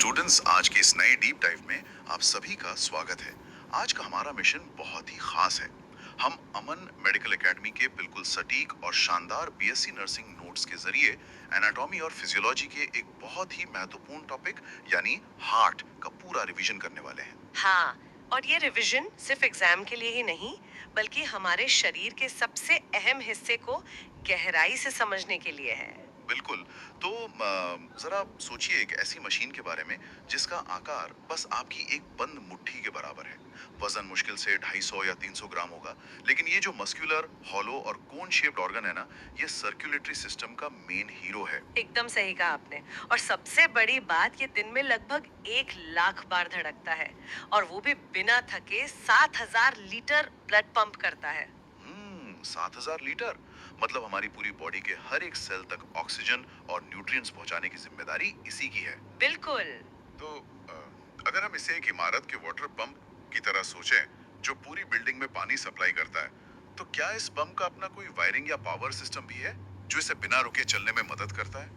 Students, आज के इस नए डीप डाइव में आप सभी का स्वागत है। आज का हमारा मिशन बहुत ही खास है। हम अमन मेडिकल एकेडमी के बिल्कुल सटीक और शानदार बीएससी नर्सिंग नोट्स के जरिए एनाटॉमी और फिजियोलॉजी के एक बहुत ही महत्वपूर्ण टॉपिक यानी हार्ट का पूरा रिवीजन करने वाले हैं। हाँ, और ये रिवीजन सिर्फ एग्जाम के लिए ही नहीं, बल्कि हमारे शरीर के सबसे अहम हिस्से को गहराई से समझने के लिए है। बिल्कुल। तो जरा सोचिए एक ऐसी मशीन के बारे में जिसका आकार बस आपकी एक बंद मुट्ठी के बराबर है। वजन मुश्किल से 250 या 300 ग्राम होगा, लेकिन ये जो मस्कुलर, हॉलो और कोन शेप्ड ऑर्गन है ना, ये सर्कुलेटरी सिस्टम का मेन हीरो है। एकदम सही कहा आपने। और सबसे बड़ी बात, ये दिन में लगभग 1 लाख बार धड़कता है, और वो भी बिना थके 7,000 लीटर ब्लड पंप करता है। 7,000 लीटर। मतलब हमारी पूरी बॉडी के हर एक सेल तक ऑक्सीजन और न्यूट्रिएंट्स पहुंचाने की जिम्मेदारी इसी की है। बिल्कुल। तो अगर हम इसे एक इमारत के वाटर पंप की तरह सोचें जो पूरी बिल्डिंग में पानी सप्लाई करता है, तो क्या इस पंप का अपना कोई वायरिंग या पावर सिस्टम भी है जो इसे बिना रुके चलने में मदद करता है?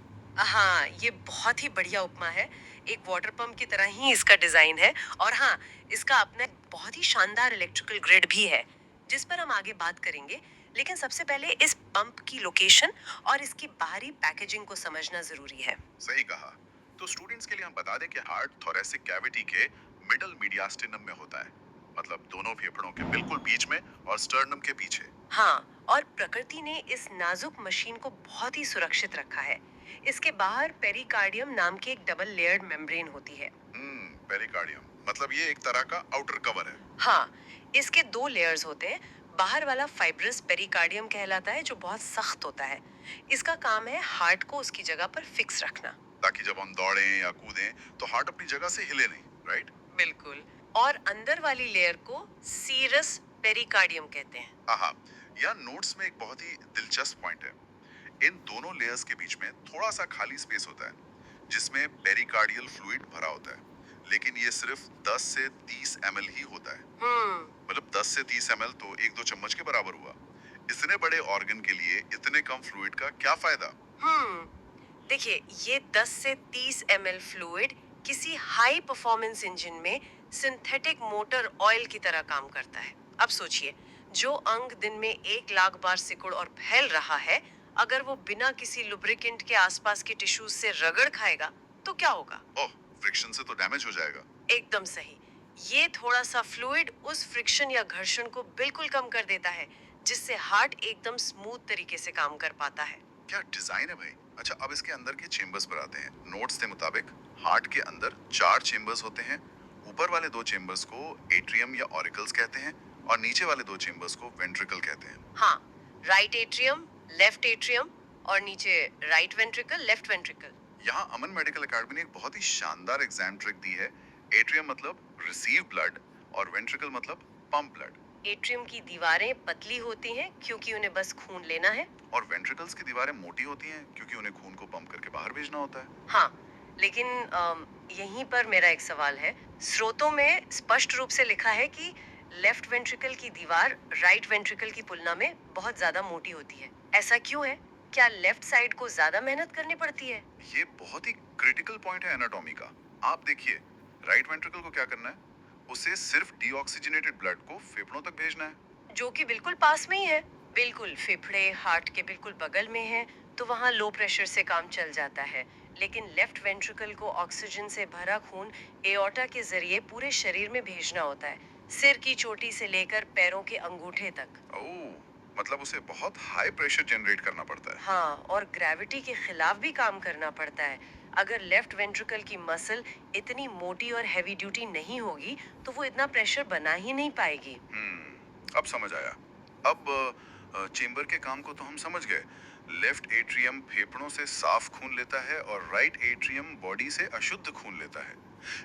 हाँ, ये बहुत ही बढ़िया उपमा है। एक वाटर पंप की तरह ही इसका डिजाइन है। और हाँ, इसका अपना एक बहुत ही शानदार इलेक्ट्रिकल ग्रिड भी है, जिस पर हम आगे बात करेंगे। लेकिन सबसे पहले इस पंप की लोकेशन और इसकी बाहरी पैकेजिंग को समझना जरूरी है। सही कहा। तो स्टूडेंट्स के लिए हम बता दें कि हार्ट थोरेसिक कैविटी के मिडल मीडियास्टिनम में होता है, मतलब दोनों फेफड़ों के बिल्कुल बीच में और स्टर्नम के पीछे। हाँ, और प्रकृति ने इस नाजुक मशीन को बहुत ही सुरक्षित रखा है। इसके बाहर पेरिकार्डियम नाम की एक डबल लेयर्ड मेम्ब्रेन होती है। पेरिकार्डियम मतलब ये एक तरह का आउटर कवर है। हाँ, इसके 2 लेयर्स होते हैं। बाहर वाला फाइब्रस पेरिकार्डियम कहलाता है, जो बहुत सख्त होता है। इसका काम है हार्ट को उसकी जगह पर फिक्स रखना। ताकि जब हम दौड़ें या कूदें तो हार्ट अपनी जगह से हिले नहीं, राइट? बिल्कुल। और अंदर वाली लेयर को सीरस पेरिकार्डियम कहते हैं। हाँ, यह नोट्स में एक बहुत ही दिलचस्प पॉइंट है। इन दोनों लेयर्स के बीच में थोड़ा सा खाली स्पेस होता है जिसमें पेरिकार्डियल फ्लूइड भरा होता है, लेकिन ये सिर्फ 10 से 30 ml ही होता है। मतलब 10 से 30 ml तो 1-2 चम्मच के बराबर हुआ। इतने बड़े ऑर्गन के लिए इतने कम फ्लूइड का क्या फायदा? हम्म देखिए, ये 10 से 30 ml फ्लूइड किसी हाई परफॉर्मेंस इंजन में सिंथेटिक मोटर ऑयल की तरह काम करता है। अब सोचिए, जो अंग दिन में 1 लाख बार सिकुड़ और फैल रहा है, अगर वो बिना किसी लुब्रिकेंट के आसपास के टिश्यूज से रगड़ खाएगा, तो क्या होगा? ओह, फ्रिक्शन से तो डैमेज हो जाएगा। एकदम सही। ये थोड़ा सा फ्लूइड उस फ्रिक्शन या घर्षण को बिल्कुल कम कर देता है, जिससे हार्ट एकदम स्मूथ तरीके से काम कर पाता है। क्या डिजाइन है भाई। अच्छा, अब इसके अंदर के चेम्बर्स पर आते हैं। नोट्स के मुताबिक हार्ट के अंदर 4 चेम्बर्स होते हैं। ऊपर वाले 2 चेम्बर्स को एट्रियम या ऑरिकल्स कहते हैं और नीचे वाले 2 चेम्बर्स को वेंट्रिकल कहते हैं। हाँ, राइट एट्रियम, लेफ्ट एट्रियम, और नीचे राइट वेंट्रिकल, लेफ्ट वेंट्रिकल। यहाँ अमन मेडिकल एकेडमी ने एक बहुत ही शानदार एग्जाम ट्रिक दी है। एट्रियम मतलब रिसीव ब्लड और वेंट्रिकल मतलब पंप ब्लड। एट्रियम की दीवारें पतली होती हैं क्योंकि उन्हें बस खून लेना है। और वेंट्रिकल्स की दीवारें मोटी होती हैं क्योंकि उन्हें खून को पंप करके बाहर भेजना होता है। हाँ, लेकिन यहीं पर मेरा एक सवाल है। स्रोतों में स्पष्ट रूप से लिखा है कि लेफ्ट वेंट्रिकल की दीवार राइट वेंट्रिकल की तुलना में बहुत ज्यादा मोटी होती है। ऐसा क्यों है? क्या लेफ्ट साइड को ज्यादा मेहनत करनी पड़ती है? ये बहुत ही क्रिटिकल पॉइंट है एनाटॉमी का। आप देखिए, राइट वेंट्रिकल को क्या करना है? उसे सिर्फ डीऑक्सीजनेटेड ब्लड को फेफड़ों तक भेजना है। जो कि बिल्कुल पास में ही है। बिल्कुल, फेफड़े हार्ट के बिल्कुल बगल में हैं, तो वहाँ लो प्रेशर से काम चल जाता है। लेकिन लेफ्ट वेंट्रिकल को ऑक्सीजन से भरा खून एओर्टा के जरिए पूरे शरीर में भेजना होता है, सिर की चोटी से लेकर पैरों के अंगूठे तक। ओह, मतलब उसे बहुत हाई प्रेशर जनरेट करना पड़ता है। हाँ, और ग्रेविटी के खिलाफ भी काम करना पड़ता है। अगर लेफ्ट वेंट्रिकल की मसल इतनी मोटी और हैवी ड्यूटी नहीं होगी, तो वो इतना प्रेशर बना ही नहीं पाएगी। अब समझ आया। अब चेम्बर के काम को तो हम समझ गए। लेफ्ट एट्रियम फेफड़ों से साफ खून लेता है और राइट एट्रियम बॉडी से अशुद्ध खून लेता है।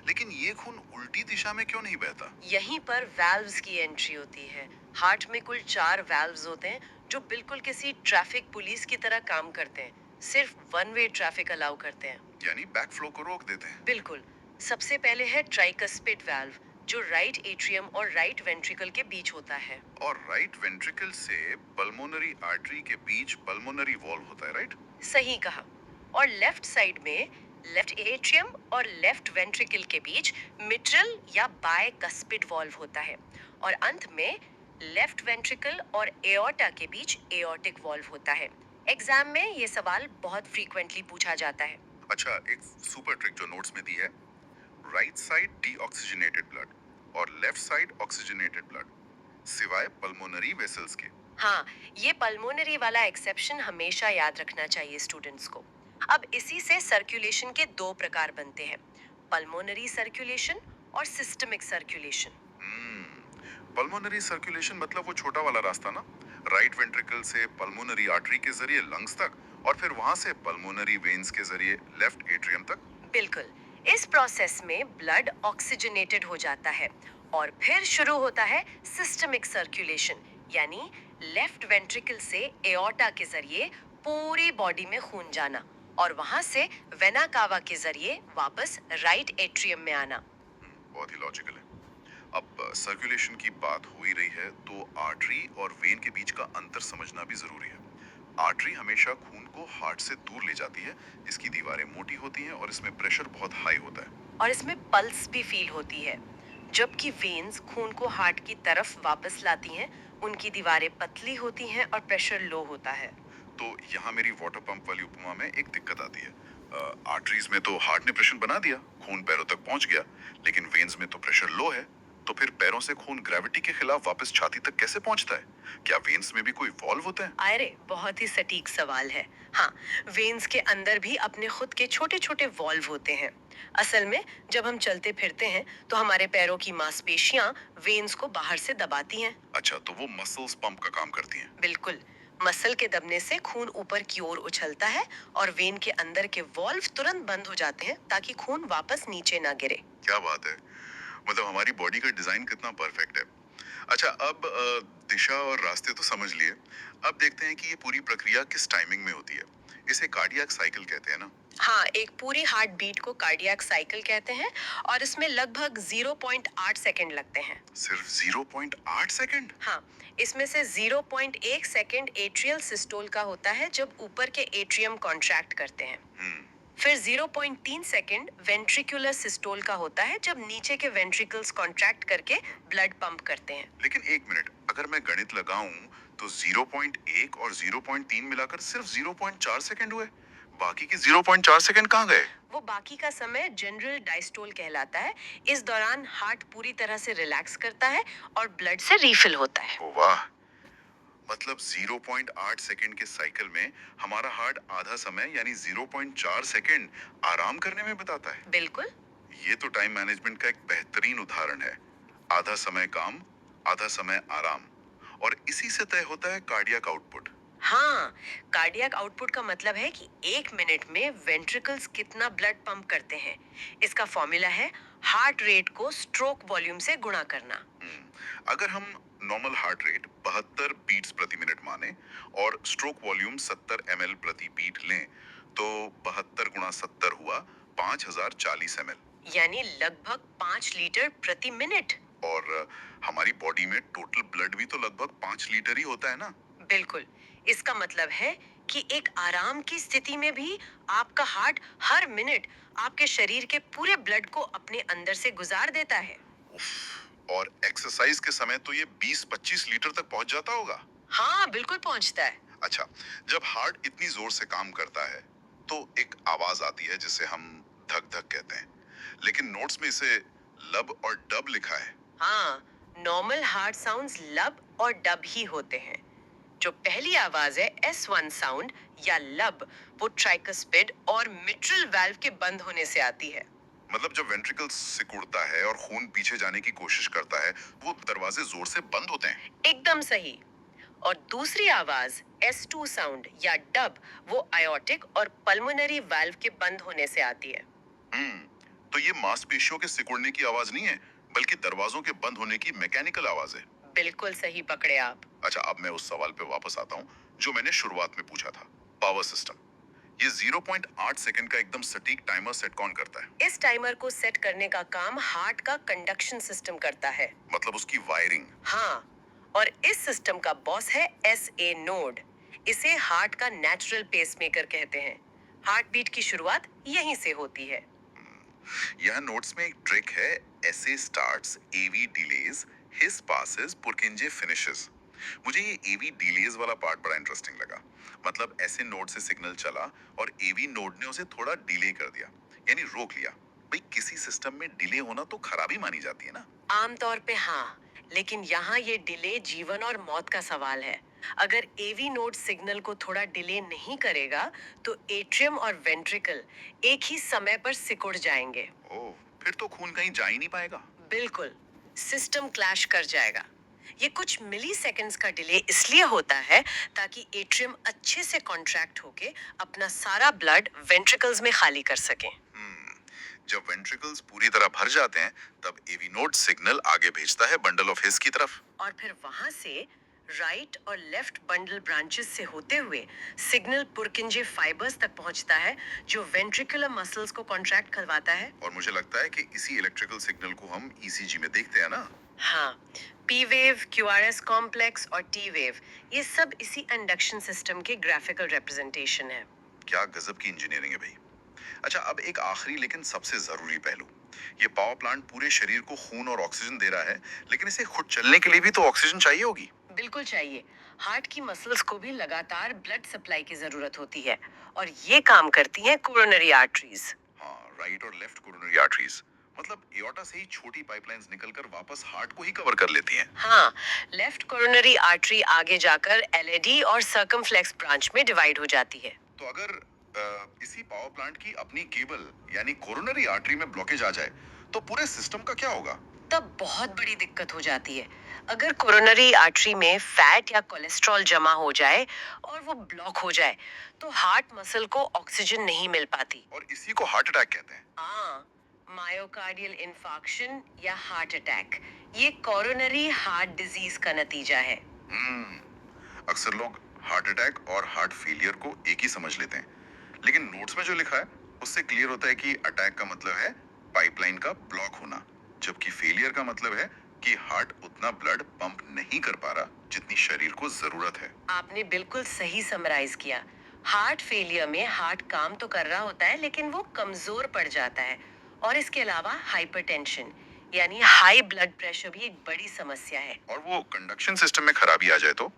लेकिन ये खून उल्टी दिशा में क्यों नहीं बहता? यहीं पर वाल्व्स की एंट्री होती है। हार्ट में कुल 4 वाल्व्स होते हैं, जो बिल्कुल किसी ट्रैफिक पुलिस की तरह काम करते हैं। सिर्फ वन वे ट्रैफिक अलाउ करते हैं। यानी बैकफ्लो को रोक देते हैं। बिल्कुल। सबसे पहले है ट्राइकस्पिड वाल्व, जो राइट एट्रियम और राइट वेंट्रिकल के बीच होता है। और राइट वेंट्रिकल से पल्मोनरी आर्टरी के बीच पल्मोनरी वॉल्व होता है, राइट? सही कहा। और लेफ्ट साइड में लेफ्ट एट्रियम और लेफ्ट वेंट्रिकल के बीच मिट्रल या बायकस्पिड वॉल्व होता है और अंत में लेफ्ट वेंट्रिकल और एओर्टा के बीच एओर्टिक वॉल्व होता है। एग्जाम में ये सवाल बहुत फ्रीक्वेंटली पूछा जाता है। अच्छा, एक सुपर ट्रिक जो नोट्स में दी है, राइट साइड डीऑक्सीजनेटेड ब्लड और लेफ्ट साइड ऑक्सीजनेटेड ब्लड, सिवाय पल्मोनरी वेसल्स के। हाँ, ये पल्मोनरी वाला एक्सेप्शन हमेशा याद रखना चाहिए स्टूडेंट्स को। अब इसी से सर्कुलेशन के दो प्रकार बनते हैं, पल्मोनरी सर्कुलेशन और सिस्टमिक सर्कुलेशन। पल्मोनरी सर्कुलेशन मतलब वो छोटा वाला रास्ता ना, राइट वेंट्रिकल से पल्मोनरी आर्टरी के जरिए लंग्स तक और फिर वहां से पल्मोनरी वेन्स के जरिए लेफ्ट एट्रियम तक। बिल्कुल, इस प्रोसेस में ब्लड ऑक्सीजनेटेड हो जाता है और फिर शुरू होता है सिस्टमिक सर्कुलेशन, यानी लेफ्ट वेंट्रिकल से एओर्टा के जरिए पूरी बॉडी में खून जाना और वहां से वेना कावा के जरिए वापस राइट एट्रियम में आना। बहुत ही लॉजिकल है। अब सर्कुलेशन की बात हो ही रही है तो आर्टरी और वेन के बीच का अंतर समझना भी जरूरी है। आर्टरी हमेशा खून को हार्ट से दूर ले जाती है, इसकी दीवारें मोटी होती हैं और इसमें प्रेशर बहुत हाई होता है। और इसमें पल्स भी फील होती है, जबकि वेन्स खून को हार्ट की तरफ वापस लाती हैं, उनकी दीवारें पतली होती हैं और प्रेशर लो होता है। तो यहाँ मेरी वाटर पंप वाली उपमा में एक दिक्कत आती है। आर्टरीज में तो हार्ट ने प्रेशर बना दिया, खून पैरों तक पहुंच गया, लेकिन वेन्स में तो प्रेशर लो है। तो फिर पैरों से खून ग्रेविटी के खिलाफ वापस छाती तक कैसे पहुंचता है? क्या वेन्स में भी कोई वॉल्व होता है? अरे बहुत ही सटीक सवाल है। हाँ, वेन्स के अंदर भी अपने खुद के छोटे छोटे वॉल्व होते हैं। असल में जब हम चलते फिरते हैं तो हमारे पैरों की मांसपेशियां वेन्स को बाहर से दबाती हैं। अच्छा, तो वो मसल्स पंप का काम करती हैं। बिल्कुल, मसल के दबने से खून ऊपर की ओर उछलता है और वेन के अंदर के वॉल्व तुरंत बंद हो जाते हैं ताकि खून वापस नीचे ना गिरे। क्या बात है, मतलब हमारी बॉडी का डिजाइन कितना परफेक्ट है। अच्छा, अब दिशा और रास्ते तो समझ लिए। अब देखते हैं कि ये पूरी प्रक्रिया किस टाइमिंग में होती है। इसे कार्डियक साइकिल कहते हैं ना? हाँ, एक पूरी हार्ट बीट को कार्डियक साइकिल कहते हैं और इसमें लगभग 0.8 सेकंड लगते हैं। सिर्फ 0.8 सेकंड? हाँ, इसमें से 0.1 सेकंड एट्रियल सिस्टोल का होता है जब ऊपर के एट्रियम कॉन्ट्रैक्ट करते हैं। फिर 0.3 सेकंड वेंट्रिकुलर सिस्टोल का होता है जब नीचे के वेंट्रिकल्स कॉन्ट्रैक्ट करके ब्लड पंप करते हैं। लेकिन एक मिनट, अगर मैं गणित लगाऊं तो 0.1 और 0.3 मिलाकर सिर्फ 0.4 सेकंड हुए। बाकी के 0.4 सेकंड कहाँ गए? वो बाकी का समय जनरल डायस्टोल कहलाता है। इस दौरान हार्ट पूरी तरह से रिलैक्स करता है और ब्लड से रीफिल होता है। ओ वाह, मतलब 0.8 सेकंड के साइकिल में हमारा हार्ट आधा समय यानी 0.4 सेकंड आराम करने में बिताता है। बिल्कुल। ये तो टाइम मैनेजमेंट का एक बेहतरीन उदाहरण है। आधा समय काम, आधा समय आराम, और इसी से तय होता है कार्डियक आउटपुट। हाँ, कार्डियक आउटपुट का मतलब है कि एक मिनट में वेंट्रिकल्स कितना ब्लड पंप करते हैं। इसका फॉर्मूला है हार्ट रेट को स्ट्रोक वॉल्यूम से गुणा करना। अगर हम नॉर्मल हार्ट रेट 72 बीट्स प्रति मिनट माने और स्ट्रोक वॉल्यूम 70 ml प्रति बीट लें, तो 72 गुणा 70 हुआ 5040 ml। यानी लगभग 5 लीटर प्रति मिनट। और हमारी बॉडी में टोटल ब्लड भी तो लगभग 5 लीटर ही होता है ना? बिल्कुल, इसका मतलब है कि एक आराम की स्थिति में भी आपका हार्ट हर मिनट आपके शरीर के पूरे ब्लड को अपने अंदर से गुजार देता है। और एक्सरसाइज के समय तो ये 20-25 लीटर तक पहुंच जाता होगा। हाँ, बिल्कुल पहुंचता है। अच्छा, जब हार्ट इतनी जोर से काम करता है तो एक आवाज आती है जिसे हम धक धक कहते हैं, लेकिन नोट्स में इसे लब और डब लिखा है। हाँ, नॉर्मल हार्ट साउंड्स लब और डब ही होते हैं। जो पहली आवाज है S1 साउंड या लब, वो ट्राइकस्पिड और मिट्रल वाल्व के बंद होने से आती है। मतलब जब वेंट्रिकल सिकुड़ता है और खून पीछे जाने की कोशिश करता है, वो दरवाजे जोर से बंद होते हैं। एकदम सही। और दूसरी आवाज S2 साउंड या डब, वो आयोटिक और पल्मोनरी वाल्व के बंद होने से आती है। तो ये मांसपेशियों के सिकुड़ने की आवाज नहीं है, बल्कि दरवाजों के बंद होने की मैकेनिकल आवाज है। बिल्कुल सही पकड़े आप। अच्छा, अब मैं उस सवाल पे वापस आता हूँ जो मैंने शुरुआत में पूछा था। पावर सिस्टम, ये 0.8 सेकंड का एकदम सटीक टाइमर सेट कौन करता है? इस टाइमर को सेट करने का काम हार्ट का कंडक्शन सिस्टम करता है। मतलब उसकी वायरिंग। हाँ, और इस सिस्टम का बॉस है SA नोड। इसे हार्ट का नेचुरल पेसमेकर कहते हैं। हार्ट बीट की शुरुआत यहीं से होती है। यहाँ नोट्स में एक ट्रिक है, एसे स्टार्ट्स, एवी डिलेज, हिस पासेस, पुरकिंजे फिनिशेस। मुझे ये एवी डिलेज वाला पार्ट बड़ा इंटरेस्टिंग लगा। मतलब ऐसे नोड से सिग्नल चला और एवी नोड ने उसे थोड़ा डिले कर दिया, यानी रोक लिया। भाई किसी सिस्टम में डिले होना तो खराबी मानी जाती है ना। आमतौर पे हाँ, लेकिन यहाँ ये डिले जीवन और मौत का सवाल है। अगर एवी नोड सिग्नल को थोड़ा डिले नहीं करेगा, तो एट्रियम और वेंट्रिकल एक ही समय पर सिकुड़ जाएंगे। ओह, फिर तो खून कहीं जा ही नहीं पाएगा। बिल्कुल, सिस्टम क्लैश कर जाएगा। ये कुछ मिली सेकेंड्स का डिले इसलिए होता है ताकि एट्रियम अच्छे से कॉन्ट्रैक्ट होके अपना सारा ब्लड वेंट्रिकल्स में खाली कर सके। जब वेंट्रिकल्स पूरी तरह भर जाते हैं, तब एवी नोड सिग्नल आगे भेजता है बंडल ऑफ हिस की तरफ। और फिर वहां से राइट और लेफ्ट बंडल ब्रांचेस से होते हुए सिग्नल पुरकिंजे फाइबर्स तक पहुंचता है, जो वेंट्रिकुलर मसल्स को कॉन्ट्रैक्ट करवाता है। और मुझे लगता है कि इसी इलेक्ट्रिकल सिग्नल को हम ईसीजी में देखते हैं ना। हाँ, पी वेव, क्यूआरएस कॉम्प्लेक्स और टी वेव, ये सब इसी इंडक्शन सिस्टम के ग्राफिकल रिप्रेजेंटेशन है। क्या गजब की इंजीनियरिंग है भाई। अच्छा, अब एक आखिरी लेकिन सबसे जरूरी पहलू। ये पावर प्लांट पूरे शरीर को खून और ऑक्सीजन दे रहा है, लेकिन इसे खुद चलने के लिए भी तो ऑक्सीजन चाहिए होगी। बिल्कुल चाहिए। हार्ट की मसल्स को भी लगातार ब्लड सप्लाई की जरूरत होती है, और ये काम करती हैं कोरोनरी आर्टरीज। हाँ, राइट और लेफ्ट कोरोनरी आर्टरीज। मतलब एओर्टा से ही छोटी पाइपलाइंस निकलकर वापस हार्ट को ही कवर कर लेती हैं। हाँ, लेफ्ट कोरोनरी आर्टरी आगे जाकर एलएडी और सर्कमफ्लेक्स ब्रांच में डिवाइड हो जाती है। तो अगर इसी पावर प्लांट की अपनी केबल यानी कोरोनरी आर्टरी में ब्लॉकेज आ जाए, तो पूरे सिस्टम का क्या होगा? तब बहुत बड़ी दिक्कत हो जाती है। अगर कोरोनरी आर्टरी में फैट या कोलेस्ट्रॉल जमा हो जाए और वो ब्लॉक हो जाए, तो हार्ट मसल को ऑक्सीजन नहीं मिल पाती। और इसी को हार्ट अटैक कहते हैं। हाँ, मायोकार्डियल इंफार्क्शन या हार्ट अटैक, ये कोरोनरी हार्ट डिजीज का नतीजा है। हम्म, अक्सर लोग हार्ट अटैक और हार्ट फेलियर को एक ही समझ लेते हैं, लेकिन नोट्स में जो लिखा है उससे क्लियर होता है कि अटैक का मतलब है पाइपलाइन का ब्लॉक होना, जबकि फेलियर का मतलब है कि हार्ट उतना ब्लड पंप नहीं कर पा रहा जितनी शरीर को जरूरत है। आपने बिल्कुल सही समराइज किया। हार्ट फेलियर में हार्ट काम तो कर रहा होता है, लेकिन वो कमजोर पड़ जाता है। और इसके अलावा हाइपरटेंशन यानी हाई ब्लड प्रेशर भी एक बड़ी समस्या है। और वो कंडक्शन सिस्टम में खराबी आ जाए तो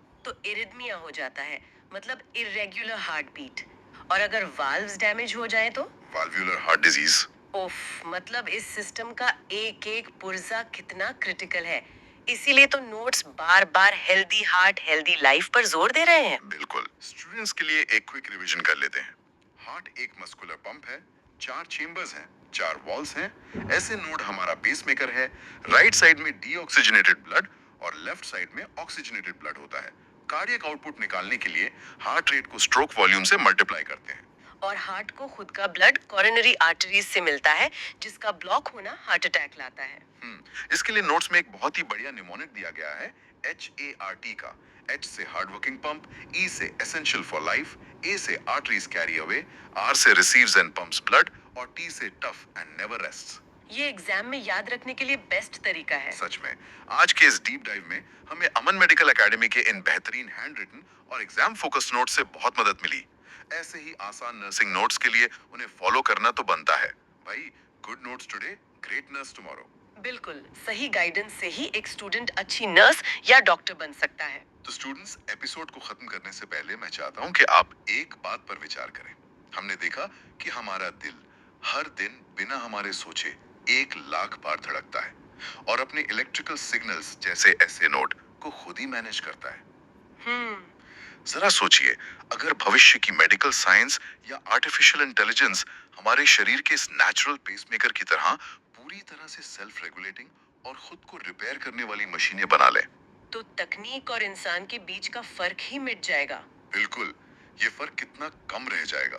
इरिथमिया हो जाता है, मतलब इरेगुलर हार्ट बीट। और अगर वाल्व्स डैमेज हो जाए तो वाल्वुलर हार्ट डिजीज। उफ, मतलब इस सिस्टम का एक एक पुर्जा कितना क्रिटिकल है। इसीलिए तो नोट्स बार बार हेल्दी हार्ट हेल्दी लाइफ पर जोर दे रहे हैं। बिल्कुल, स्टूडेंट्स के लिए एक क्विक रिवीजन कर लेते हैं। हार्ट एक मस्कुलर पंप है, 4 चेम्बर्स हैं, 4 वॉल्स हैं। ऐसे नोड हमारा पेसमेकर है। राइट साइड में डीऑक्सीजनेटेड ब्लड और लेफ्ट साइड में ऑक्सीजनेटेड ब्लड होता है। कार्डियक आउटपुट निकालने के लिए हार्ट रेट को स्ट्रोक वॉल्यूम से मल्टीप्लाई करते हैं। और हार्ट को खुद का ब्लड कोरोनरी आर्टरीज से मिलता है, जिसका ब्लॉक होना हार्ट अटैक लाता है। इसके लिए नोट्स में एक बहुत ही बढ़िया निमोनिक दिया गया है, HART का। H से हार्ड वर्किंग पंप, E से एसेंशियल फॉर लाइफ, A से आर्टरीज कैरी अवे, R से रिसीव्स एंड पंप्स ब्लड और T से टफ एंड नेवर रेस्ट्स। ये एग्जाम में याद रखने के लिए बेस्ट तरीका है। सच में, आज के इस डीप डाइव में हमें अमन मेडिकल एकेडमी के इन बेहतरीन हैंड रिटन और एग्जाम फोकस्ड नोट्स से बहुत मदद मिली। ऐसे ही आसान नर्सिंग नोट्स के लिए उन्हें फॉलो करना तो बनता है। भाई, good notes today, great nurse tomorrow. बिल्कुल, सही गाइडेंस से ही एक स्टूडेंट अच्छी नर्स या डॉक्टर बन सकता है। तो स्टूडेंट्स, एपिसोड को खत्म करने से पहले मैं चाहता हूँ कि आप एक बात पर विचार करें। हमने देखा कि हमारा दिल हर दिन बिना हमारे सोचे 1 लाख बार धड़कता है और अपने इलेक्ट्रिकल सिग्नल्स जैसे ऐसे नोड को खुद ही मैनेज करता है। हम्म, जरा सोचिए, अगर भविष्य की मेडिकल साइंस या आर्टिफिशियल इंटेलिजेंस हमारे शरीर के इस नेचुरल पेसमेकर की तरह पूरी तरह से सेल्फ रेगुलेटिंग और खुद को रिपेयर करने वाली मशीनें बना ले, तो तकनीक और इंसान के बीच का फर्क ही मिट जाएगा। बिल्कुल, ये फर्क कितना कम रह जाएगा।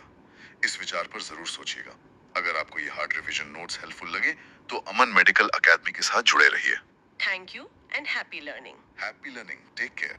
इस विचार पर जरूर सोचिएगा। अगर आपको ये हार्ड रिवीजन नोट्स हेल्पफुल लगे तो अमन मेडिकल एकेडमी के साथ जुड़े रहिए। Thank you and happy learning. Happy learning, take care.